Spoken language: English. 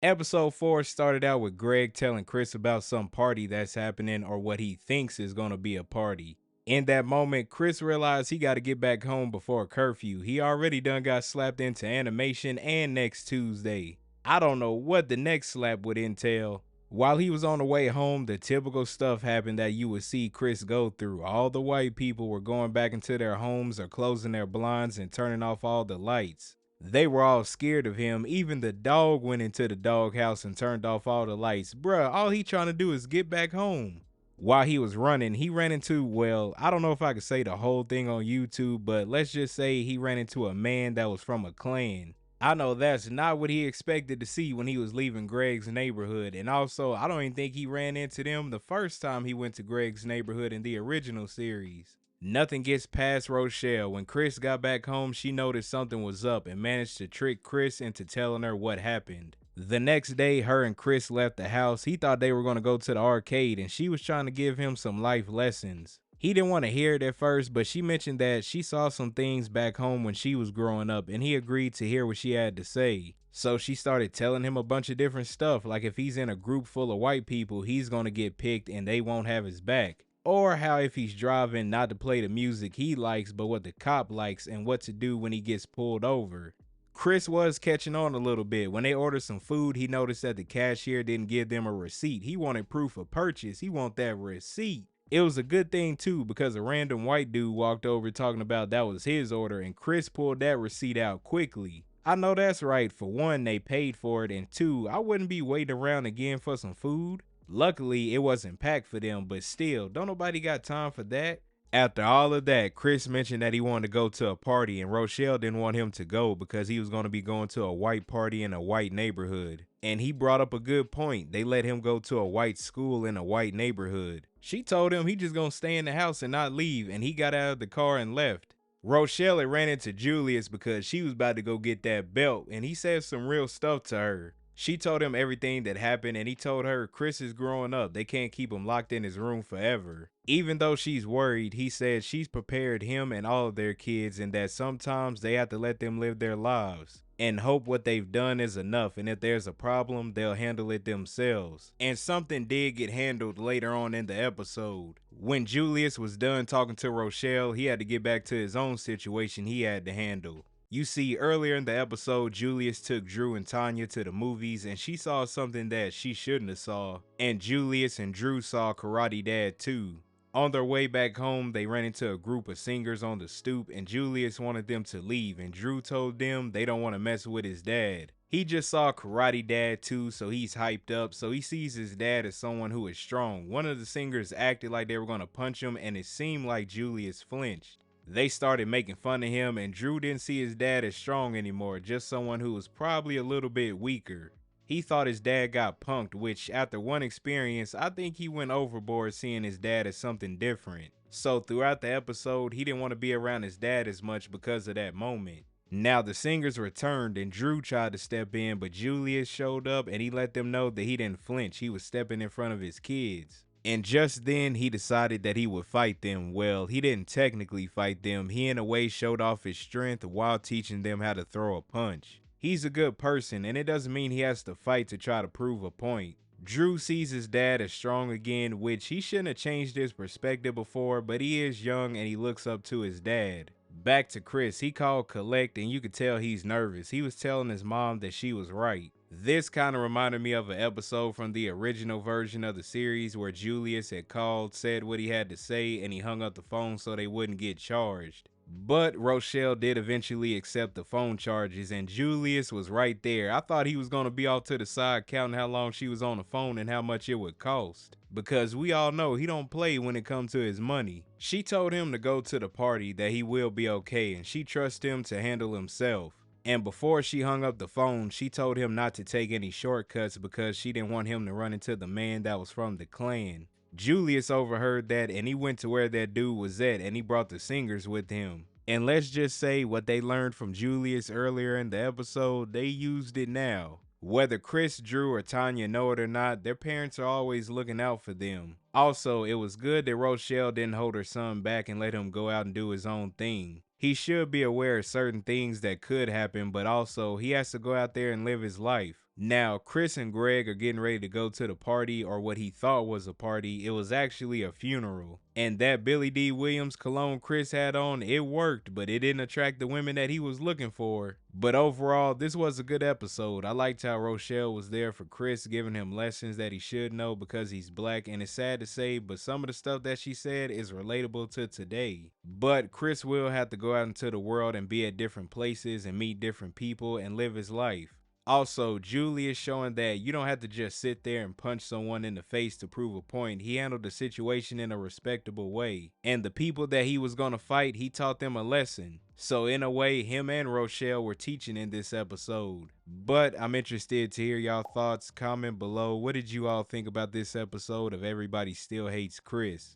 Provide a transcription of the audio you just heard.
Episode 4 started out with Greg telling Chris about some party that's happening or what he thinks is going to be a party. In that moment, Chris realized he got to get back home before curfew. He already done got slapped into animation and next Tuesday. I don't know what the next slap would entail. While he was on the way home, the typical stuff happened that you would see Chris go through. All the white people were going back into their homes or closing their blinds and turning off all the lights. They were all scared of him. Even the dog went into the doghouse and turned off all the lights. Bruh, all he trying to do is get back home. While he was running, he ran into, well, I don't know if I could say the whole thing on YouTube, but let's just say he ran into a man that was from a clan. I know that's not what he expected to see when he was leaving Greg's neighborhood. And also, I don't even think he ran into them the first time he went to Greg's neighborhood in the original series. Nothing gets past Rochelle. When Chris got back home, she noticed something was up and managed to trick Chris into telling her what happened. The next day, her and Chris left the house. He thought they were going to go to the arcade and she was trying to give him some life lessons. He didn't want to hear it at first, but she mentioned that she saw some things back home when she was growing up and he agreed to hear what she had to say. So she started telling him a bunch of different stuff, like if he's in a group full of white people, he's going to get picked and they won't have his back. Or how if he's driving, not to play the music he likes, but what the cop likes and what to do when he gets pulled over. Chris was catching on a little bit. When they ordered some food, he noticed that the cashier didn't give them a receipt. He wanted proof of purchase. He want that receipt. It was a good thing too, because a random white dude walked over talking about that was his order and Chris pulled that receipt out quickly. I know that's right. For one, they paid for it, and two, I wouldn't be waiting around again for some food. Luckily, it wasn't packed for them, but still, don't nobody got time for that. After all of that, Chris mentioned that he wanted to go to a party and Rochelle didn't want him to go because he was going to be going to a white party in a white neighborhood. And he brought up a good point. They let him go to a white school in a white neighborhood. She told him he just going to stay in the house and not leave, and he got out of the car and left. Rochelle had ran into Julius because she was about to go get that belt and he said some real stuff to her. She told him everything that happened and he told her Chris is growing up. They can't keep him locked in his room forever. Even though she's worried, he said she's prepared him and all of their kids and that sometimes they have to let them live their lives and hope what they've done is enough, and if there's a problem, they'll handle it themselves. And something did get handled later on in the episode. When Julius was done talking to Rochelle, he had to get back to his own situation he had to handle. You see, earlier in the episode, Julius took Drew and Tanya to the movies and she saw something that she shouldn't have saw. And Julius and Drew saw Karate Dad too. On their way back home, they ran into a group of singers on the stoop and Julius wanted them to leave and Drew told them they don't want to mess with his dad. He just saw Karate Dad too, so he's hyped up, so he sees his dad as someone who is strong. One of the singers acted like they were going to punch him and it seemed like Julius flinched. They started making fun of him and Drew didn't see his dad as strong anymore, just someone who was probably a little bit weaker. He thought his dad got punked, which after one experience, I think he went overboard seeing his dad as something different. So throughout the episode, he didn't want to be around his dad as much because of that moment. Now the singers returned and Drew tried to step in, but Julius showed up and he let them know that he didn't flinch. He was stepping in front of his kids. And just then he decided that he would fight them. Well, he didn't technically fight them. He in a way showed off his strength while teaching them how to throw a punch. He's a good person and it doesn't mean he has to fight to try to prove a point. Drew sees his dad as strong again, which he shouldn't have changed his perspective before, but he is young and he looks up to his dad. Back to Chris, he called collect and you could tell he's nervous. He was telling his mom that she was right. This kind of reminded me of an episode from the original version of the series where Julius had called, said what he had to say, and he hung up the phone so they wouldn't get charged. But Rochelle did eventually accept the phone charges and Julius was right there. I thought he was going to be off to the side counting how long she was on the phone and how much it would cost. Because we all know he don't play when it comes to his money. She told him to go to the party, that he will be okay, and she trusts him to handle himself. And before she hung up the phone, she told him not to take any shortcuts because she didn't want him to run into the man that was from the clan. Julius overheard that and he went to where that dude was at and he brought the singers with him. And let's just say what they learned from Julius earlier in the episode, they used it now. Whether Chris, Drew, or Tanya know it or not, their parents are always looking out for them. Also, it was good that Rochelle didn't hold her son back and let him go out and do his own thing. He should be aware of certain things that could happen, but also he has to go out there and live his life. Now, Chris and Greg are getting ready to go to the party, or what he thought was a party. It was actually a funeral. And that Billy D. Williams cologne Chris had on, it worked, but it didn't attract the women that he was looking for. But overall, this was a good episode. I liked how Rochelle was there for Chris, giving him lessons that he should know because he's black. And it's sad to say, but some of the stuff that she said is relatable to today. But Chris will have to go out into the world and be at different places and meet different people and live his life. Also, Julie is showing that you don't have to just sit there and punch someone in the face to prove a point. He handled the situation in a respectable way. And the people that he was going to fight, he taught them a lesson. So in a way, him and Rochelle were teaching in this episode. But I'm interested to hear y'all thoughts. Comment below. What did you all think about this episode of Everybody Still Hates Chris?